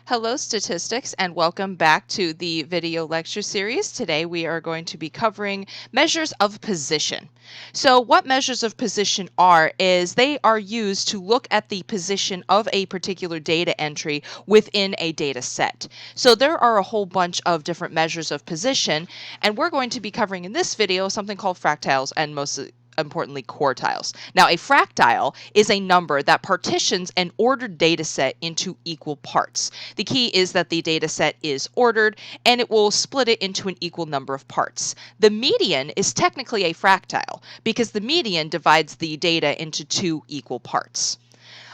Hello statistics and welcome back to the video lecture series. Today we are going to be covering measures of position. So what measures of position are is they are used to look at the position of a particular data entry within a data set. So there are a whole bunch of different measures of position, and we're going to be covering in this video something called fractiles and most importantly quartiles. Now, a fractile is a number that partitions an ordered data set into equal parts. The key is that the data set is ordered and it will split it into an equal number of parts. The median is technically a fractile because the median divides the data into two equal parts.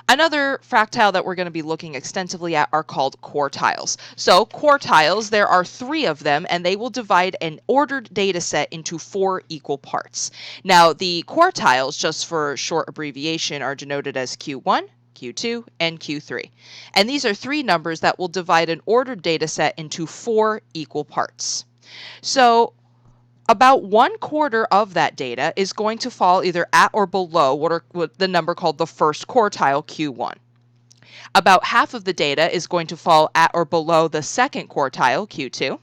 Another fractile that we're going to be looking extensively at are called quartiles. So quartiles, there are 3 of them, and they will divide an ordered data set into 4 equal parts. Now, the quartiles, just for short abbreviation, are denoted as Q1, Q2, and Q3. And these are 3 numbers that will divide an ordered data set into 4 equal parts. So about 1/4 of that data is going to fall either at or below what the number called the first quartile, Q1. About half of the data is going to fall at or below the second quartile, Q2.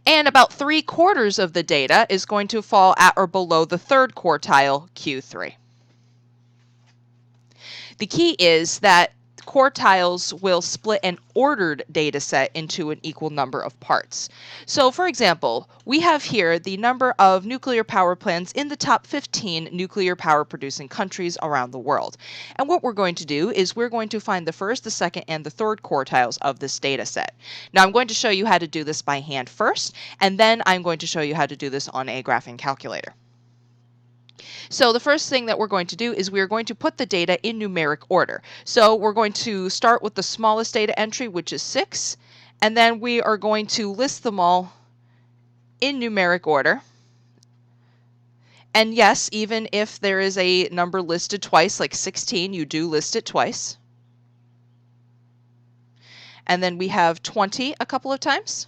And about 3/4 of the data is going to fall at or below the third quartile, Q3. The key is that quartiles will split an ordered data set into an equal number of parts. So for example, we have here the number of nuclear power plants in the top 15 nuclear power producing countries around the world. And what we're going to do is we're going to find the first, the second, and the third quartiles of this data set. Now I'm going to show you how to do this by hand first, and then I'm going to show you how to do this on a graphing calculator. So the first thing that we're going to do is we're going to put the data in numeric order. So we're going to start with the smallest data entry, which is 6, and then we are going to list them all in numeric order. And yes, even if there is a number listed twice, like 16, you do list it twice. And then we have 20 a couple of times,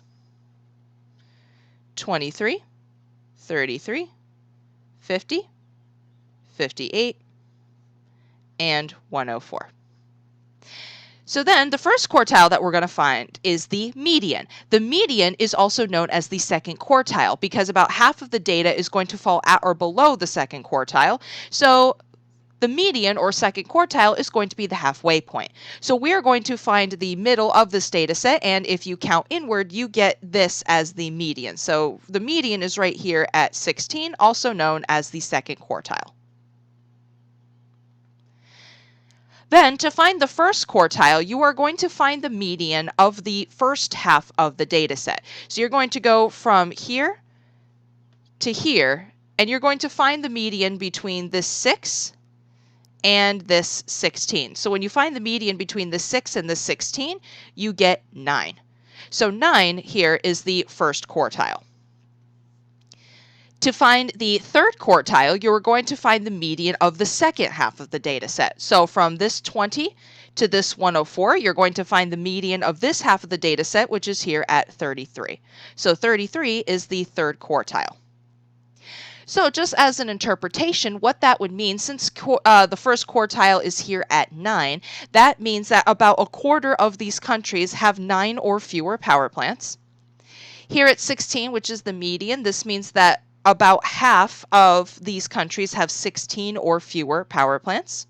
23, 33, 50, 58, and 104. So then the first quartile that we're going to find is the median. The median is also known as the second quartile because about half of the data is going to fall at or below the second quartile. So the median or second quartile is going to be the halfway point. So we are going to find the middle of this data set, and if you count inward, you get this as the median. So the median is right here at 16, also known as the second quartile. Then to find the first quartile, you are going to find the median of the first half of the data set. So you're going to go from here to here, and you're going to find the median between this 6 and this 16. So when you find the median between the 6 and the 16, you get 9. So 9 here is the first quartile. To find the third quartile, you're going to find the median of the second half of the data set. So from this 20 to this 104, you're going to find the median of this half of the data set, which is here at 33. So 33 is the third quartile. So just as an interpretation, what that would mean, since the first quartile is here at 9, that means that about 1/4 of these countries have 9 or fewer power plants. Here at 16, which is the median, this means that about half of these countries have 16 or fewer power plants.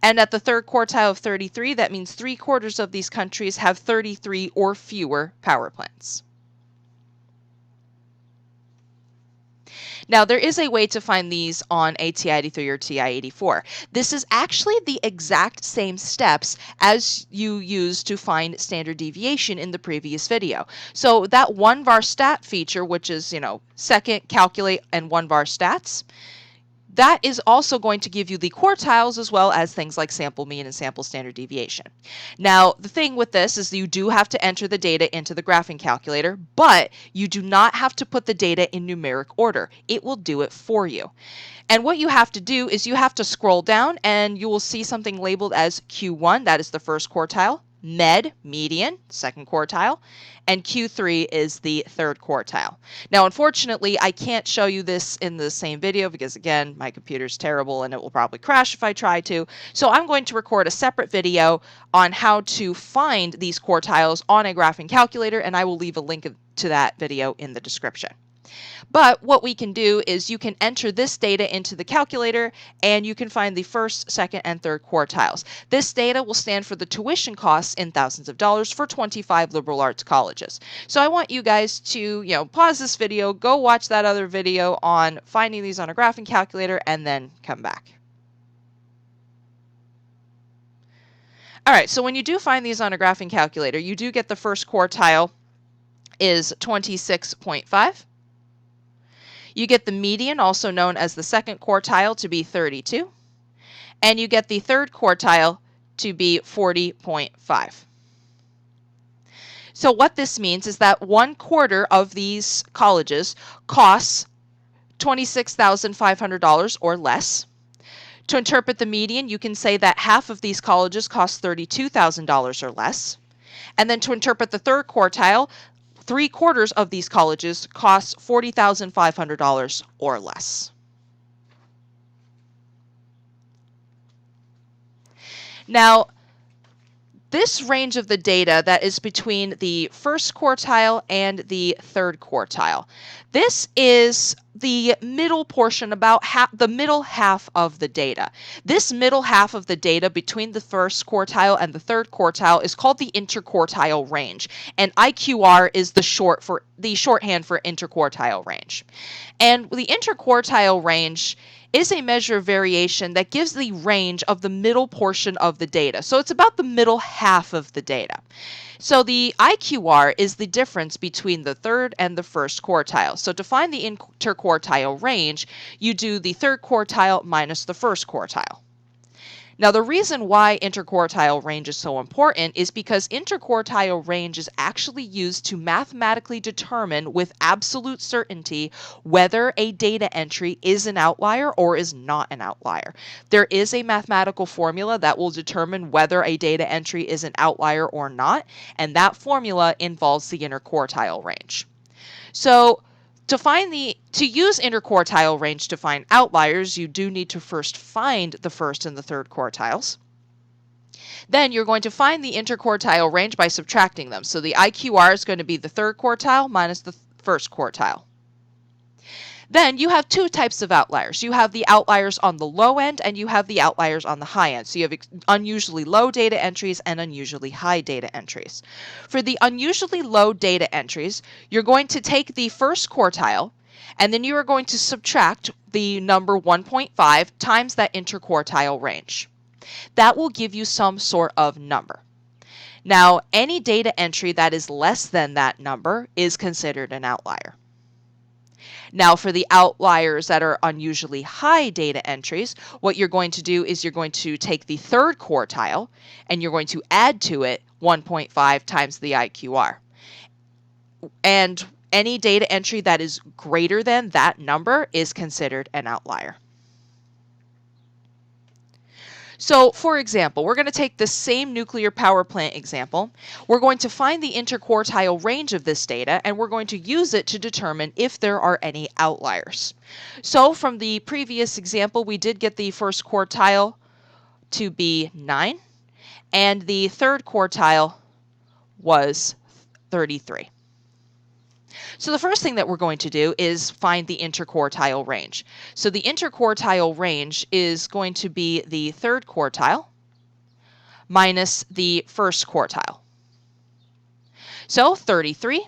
And at the third quartile of 33, that means 3/4 of these countries have 33 or fewer power plants. Now, there is a way to find these on a TI-83 or TI-84. This is actually the exact same steps as you used to find standard deviation in the previous video. So that 1var stat feature, which is, second, calculate, and 1var stats, that is also going to give you the quartiles as well as things like sample mean and sample standard deviation. Now, the thing with this is you do have to enter the data into the graphing calculator, but you do not have to put the data in numeric order. It will do it for you. And what you have to do is you have to scroll down and you will see something labeled as Q1, that is the first quartile. median, second quartile, and Q3 is the third quartile. Now, unfortunately, I can't show you this in the same video because, again, my computer's terrible and it will probably crash if I try to. So I'm going to record a separate video on how to find these quartiles on a graphing calculator, and I will leave a link to that video in the description. But what we can do is you can enter this data into the calculator and you can find the first, second, and third quartiles. This data will stand for the tuition costs in thousands of dollars for 25 liberal arts colleges. So I want you guys to, pause this video, go watch that other video on finding these on a graphing calculator, and then come back. All right, so when you do find these on a graphing calculator, you do get the first quartile is 26.5. You get the median, also known as the second quartile, to be 32. And you get the third quartile to be 40.5. So what this means is that 1/4 of these colleges costs $26,500 or less. To interpret the median, you can say that half of these colleges cost $32,000 or less. And then to interpret the third quartile, 3/4 of these colleges cost $40,500 or less. Now, this range of the data that is between the first quartile and the third quartile, this is the middle portion, about the middle half of the data. This middle half of the data between the first quartile and the third quartile is called the interquartile range, and IQR is the shorthand for interquartile range. And the interquartile range is a measure of variation that gives the range of the middle portion of the data. So it's about the middle half of the data. So the IQR is the difference between the third and the first quartile. So to find the interquartile range, you do the third quartile minus the first quartile. Now, the reason why interquartile range is so important is because interquartile range is actually used to mathematically determine with absolute certainty whether a data entry is an outlier or is not an outlier. There is a mathematical formula that will determine whether a data entry is an outlier or not, and that formula involves the interquartile range. So, to use interquartile range to find outliers, you do need to first find the first and the third quartiles. Then you're going to find the interquartile range by subtracting them. So the IQR is going to be the third quartile minus the first quartile. Then you have two types of outliers. You have the outliers on the low end and you have the outliers on the high end. So you have unusually low data entries and unusually high data entries. For the unusually low data entries, you're going to take the first quartile and then you are going to subtract the number 1.5 times that interquartile range. That will give you some sort of number. Now, any data entry that is less than that number is considered an outlier. Now, for the outliers that are unusually high data entries, what you're going to do is you're going to take the third quartile and you're going to add to it 1.5 times the IQR. And any data entry that is greater than that number is considered an outlier. So, for example, we're going to take the same nuclear power plant example. We're going to find the interquartile range of this data, and we're going to use it to determine if there are any outliers. So, from the previous example, we did get the first quartile to be 9, and the third quartile was 33. So the first thing that we're going to do is find the interquartile range. So the interquartile range is going to be the third quartile minus the first quartile. So 33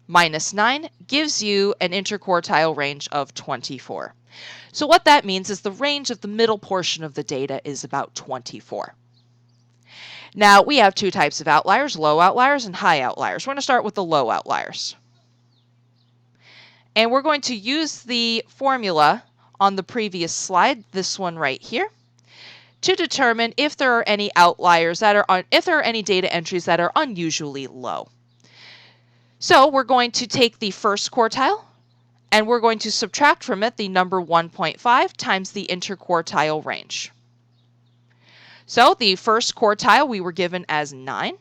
minus 9 gives you an interquartile range of 24. So what that means is the range of the middle portion of the data is about 24. Now, we have two types of outliers, low outliers and high outliers. We're going to start with the low outliers. And we're going to use the formula on the previous slide, this one right here, to determine if there are any outliers if there are any data entries that are unusually low. So we're going to take the first quartile and we're going to subtract from it the number 1.5 times the interquartile range. So the first quartile we were given as 9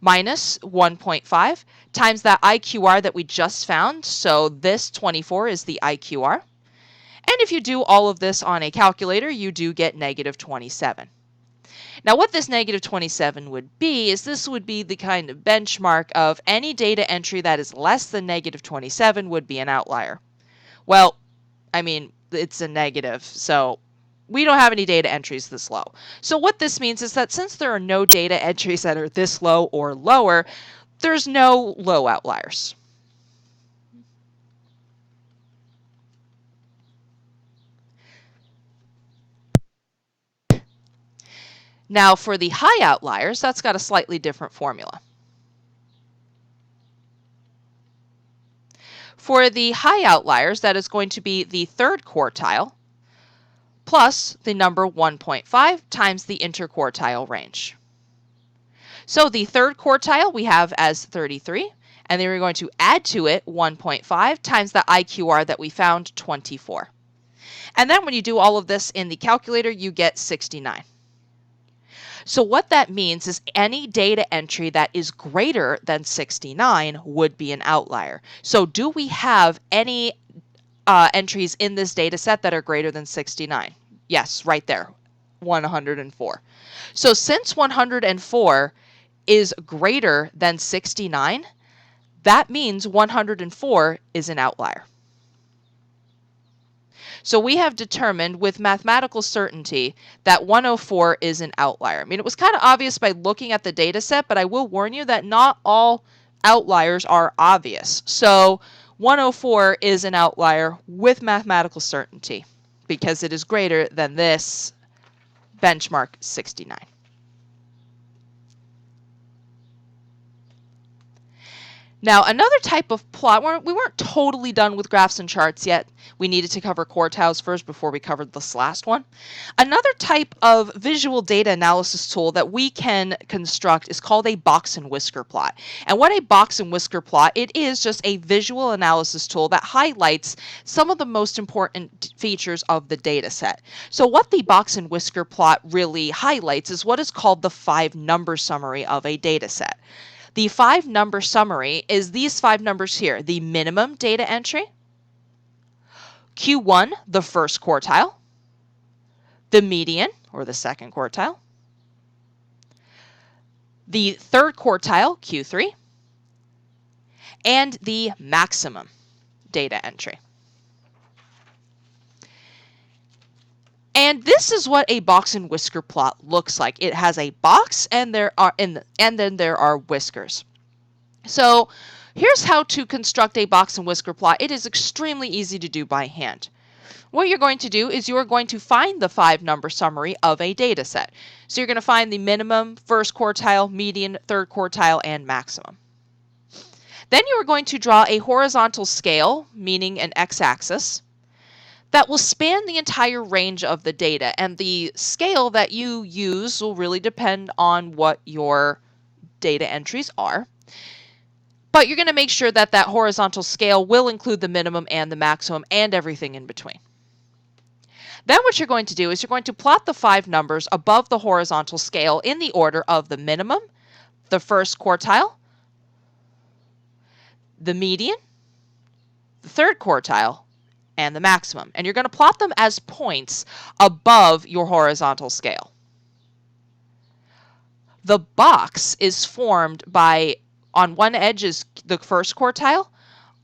minus 1.5 times that IQR that we just found. So this 24 is the IQR. And if you do all of this on a calculator, you do get negative 27. Now what this negative 27 would be is this would be the kind of benchmark of any data entry that is less than negative 27 would be an outlier. Well, I mean, it's a negative, so we don't have any data entries this low. So what this means is that since there are no data entries that are this low or lower, there's no low outliers. Now for the high outliers, that's got a slightly different formula. For the high outliers, that is going to be the third quartile plus the number 1.5 times the interquartile range. So the third quartile we have as 33, and then we're going to add to it 1.5 times the IQR that we found, 24. And then when you do all of this in the calculator, you get 69. So what that means is any data entry that is greater than 69 would be an outlier. So do we have any entries in this data set that are greater than 69? Yes, right there, 104. So since 104 is greater than 69, that means 104 is an outlier. So we have determined with mathematical certainty that 104 is an outlier. I mean, it was kind of obvious by looking at the data set, but I will warn you that not all outliers are obvious. So 104 is an outlier with mathematical certainty because it is greater than this benchmark 69. Now, another type of plot, we weren't totally done with graphs and charts yet. We needed to cover quartiles first before we covered this last one. Another type of visual data analysis tool that we can construct is called a box and whisker plot. And what a box and whisker plot, it is just a visual analysis tool that highlights some of the most important features of the data set. So what the box and whisker plot really highlights is what is called the 5-number summary of a data set. The 5-number summary is these 5 numbers here: the minimum data entry, Q1, the first quartile, the median, or the second quartile, the third quartile, Q3, and the maximum data entry. And this is what a box and whisker plot looks like. It has a box and then there are whiskers. So here's how to construct a box and whisker plot. It is extremely easy to do by hand. What you're going to do is you are going to find the 5-number summary of a data set. So you're going to find the minimum, first quartile, median, third quartile, and maximum. Then you are going to draw a horizontal scale, meaning an x-axis, that will span the entire range of the data. And the scale that you use will really depend on what your data entries are. But you're going to make sure that that horizontal scale will include the minimum and the maximum and everything in between. Then what you're going to do is you're going to plot the 5 numbers above the horizontal scale in the order of the minimum, the first quartile, the median, the third quartile, and the maximum. And you're going to plot them as points above your horizontal scale. The box is formed by, on one edge is the first quartile,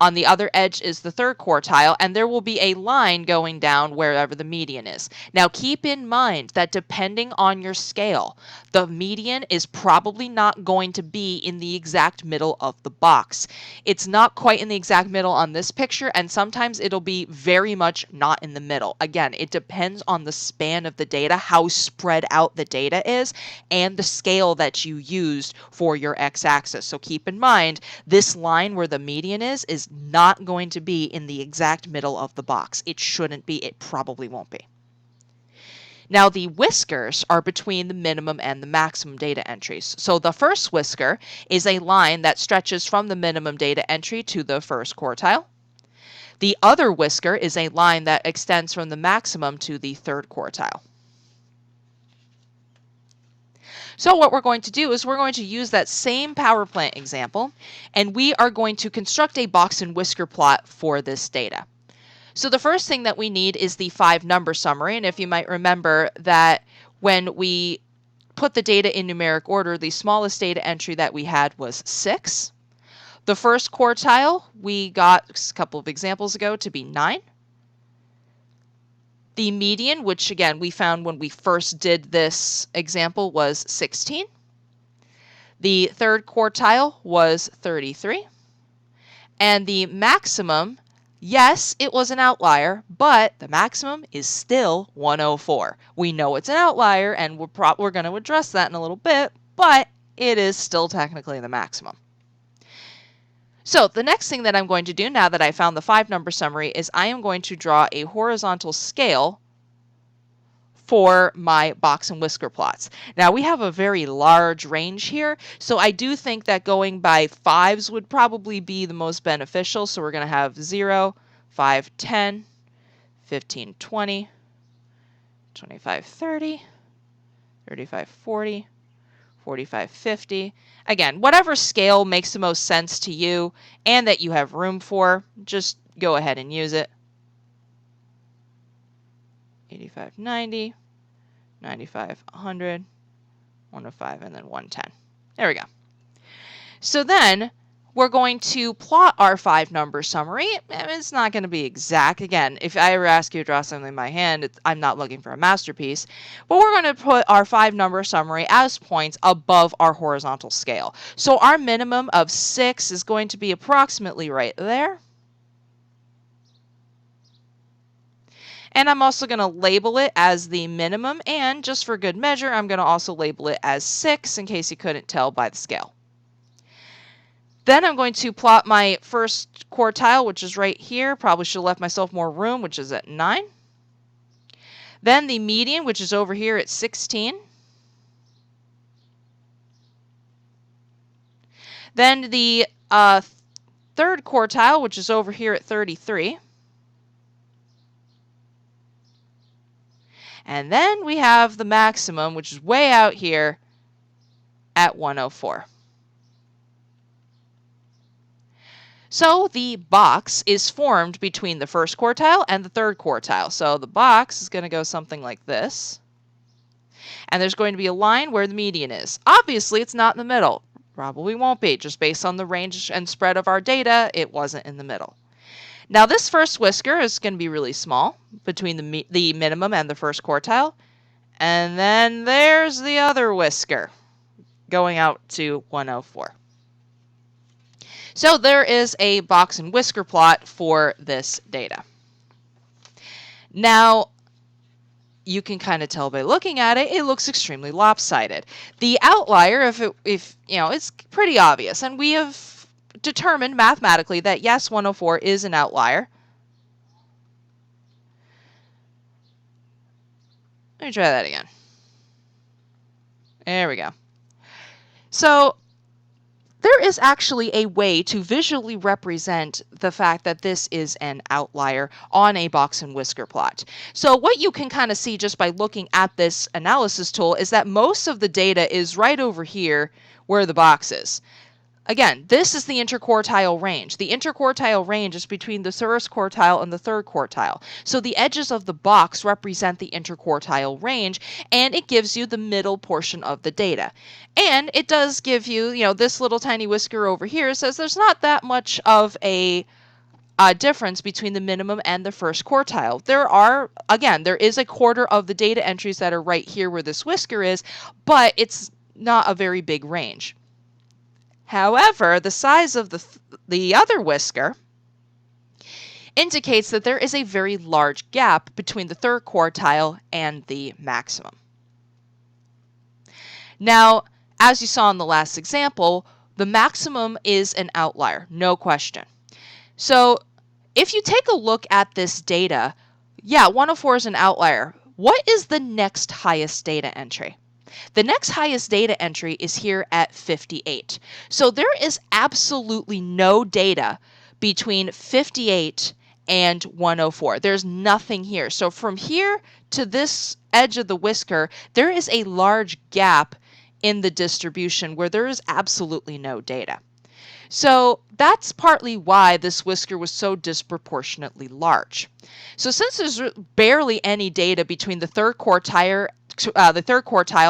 on the other edge is the third quartile, and there will be a line going down wherever the median is. Now keep in mind that depending on your scale, the median is probably not going to be in the exact middle of the box. It's not quite in the exact middle on this picture, and sometimes it'll be very much not in the middle. Again, it depends on the span of the data, how spread out the data is, and the scale that you used for your x-axis. So keep in mind, this line where the median is not going to be in the exact middle of the box. It shouldn't be. It probably won't be. Now the whiskers are between the minimum and the maximum data entries. So the first whisker is a line that stretches from the minimum data entry to the first quartile. The other whisker is a line that extends from the maximum to the third quartile. So what we're going to do is we're going to use that same power plant example, and we are going to construct a box and whisker plot for this data. So the first thing that we need is the 5-number summary, and if you might remember that when we put the data in numeric order, the smallest data entry that we had was 6. The first quartile we got a couple of examples ago to be 9. The median, which again we found when we first did this example, was 16. The third quartile was 33. And the maximum, yes, it was an outlier, but the maximum is still 104. We know it's an outlier, and we're going to address that in a little bit, but it is still technically the maximum. So the next thing that I'm going to do now that I found the 5-number summary is I am going to draw a horizontal scale for my box and whisker plots. Now we have a very large range here, so I do think that going by 5s would probably be the most beneficial. So we're going to have 0, 5, 10, 15, 20, 25, 30, 35, 40, 45, 50. Again, whatever scale makes the most sense to you and that you have room for, just go ahead and use it. 85, 90, 95, 100, 105, and then 110. There we go. So then we're going to plot our 5-number summary. It's not going to be exact. Again, if I ever ask you to draw something by hand, I'm not looking for a masterpiece. But we're going to put our 5-number summary as points above our horizontal scale. So our minimum of 6 is going to be approximately right there. And I'm also going to label it as the minimum, and just for good measure, I'm going to also label it as 6 in case you couldn't tell by the scale. Then I'm going to plot my first quartile, which is right here. Probably should have left myself more room, which is at 9. Then the median, which is over here at 16. Then the third quartile, which is over here at 33. And then we have the maximum, which is way out here at 104. So the box is formed between the first quartile and the third quartile. So the box is going to go something like this. And there's going to be a line where the median is. Obviously, it's not in the middle. Probably won't be. Just based on the range and spread of our data, it wasn't in the middle. Now this first whisker is going to be really small between the minimum and the first quartile. And then there's the other whisker going out to 104. So there is a box and whisker plot for this data. Now, you can kind of tell by looking at it, it looks extremely lopsided. The outlier, if you know, it's pretty obvious, and we have determined mathematically that yes, 104 is an outlier. Let me try that again. There we go. So there is actually a way to visually represent the fact that this is an outlier on a box and whisker plot. So what you can kind of see just by looking at this analysis tool is that most of the data is right over here where the box is. Again, this is the interquartile range. The interquartile range is between the first quartile and the third quartile. So the edges of the box represent the interquartile range, and it gives you the middle portion of the data. And it does give you, this little tiny whisker over here says there's not that much of a difference between the minimum and the first quartile. There is a quarter of the data entries that are right here where this whisker is, but it's not a very big range. However, the size of the other whisker indicates that there is a very large gap between the third quartile and the maximum. Now, as you saw in the last example, the maximum is an outlier, no question. So if you take a look at this data, 104 is an outlier. What is the next highest data entry? The next highest data entry is here at 58. So there is absolutely no data between 58 and 104. There's nothing here. So from here to this edge of the whisker, there is a large gap in the distribution where there is absolutely no data. So that's partly why this whisker was so disproportionately large. So since there's barely any data between the third quartile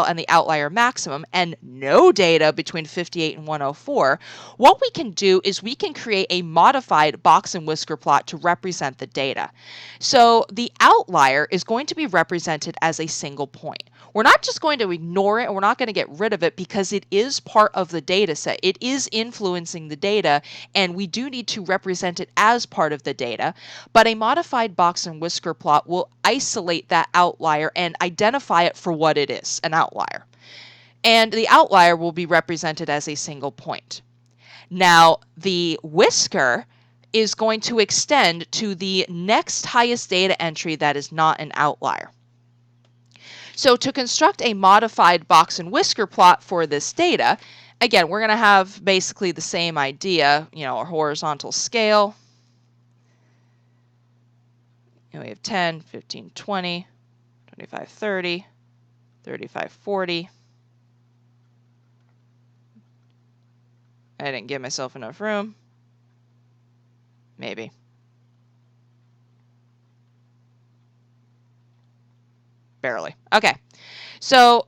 and the outlier maximum, and no data between 58 and 104, what we can do is we can create a modified box and whisker plot to represent the data. So the outlier is going to be represented as a single point. We're not just going to ignore it, and we're not going to get rid of it because it is part of the data set. It is influencing the data, and we do need to represent it as part of the data. But a modified box and whisker plot will isolate that outlier and identify it for what it is, an outlier. And the outlier will be represented as a single point. Now, the whisker is going to extend to the next highest data entry that is not an outlier. So to construct a modified box and whisker plot for this data, again, we're going to have basically the same idea, a horizontal scale. And we have 10, 15, 20, 25, 30, 35, 40. I didn't give myself enough room. Maybe. Barely. Okay. So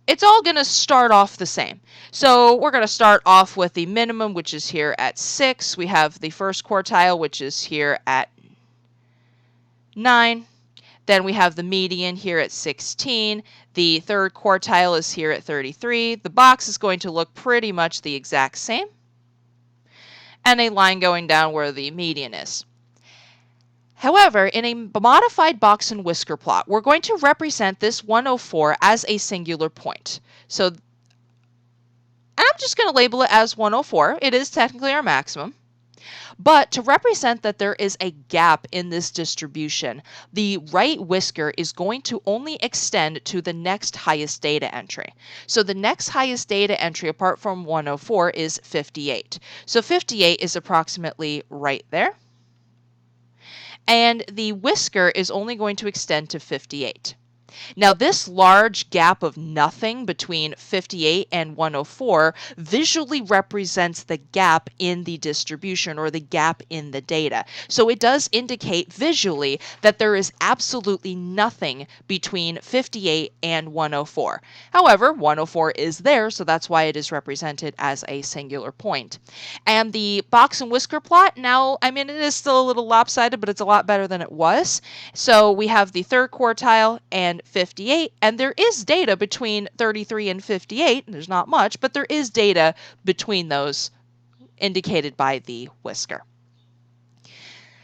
it's all going to start off the same. So we're going to start off with the minimum, which is here at 6. We have the first quartile, which is here at 9. Then we have the median here at 16. The third quartile is here at 33. The box is going to look pretty much the exact same. And a line going down where the median is. However, in a modified box and whisker plot, we're going to represent this 104 as a singular point. So I'm just going to label it as 104. It is technically our maximum. But to represent that there is a gap in this distribution, the right whisker is going to only extend to the next highest data entry. So the next highest data entry apart from 104 is 58. So 58 is approximately right there. And the whisker is only going to extend to 58. Now, this large gap of nothing between 58 and 104 visually represents the gap in the distribution or the gap in the data. So it does indicate visually that there is absolutely nothing between 58 and 104. However, 104 is there, so that's why it is represented as a singular point. And the box and whisker plot, now, I mean, it is still a little lopsided, but it's a lot better than it was. So we have the third quartile and 58, and there is data between 33 and 58. There's not much, but there is data between those indicated by the whisker.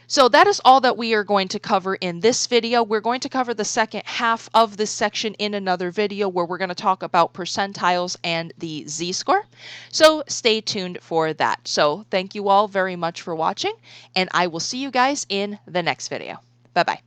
So that is all that we are going to cover in this video. We're going to cover the second half of this section in another video where we're going to talk about percentiles and the z-score. So stay tuned for that. So thank you all very much for watching, and I will see you guys in the next video. Bye-bye.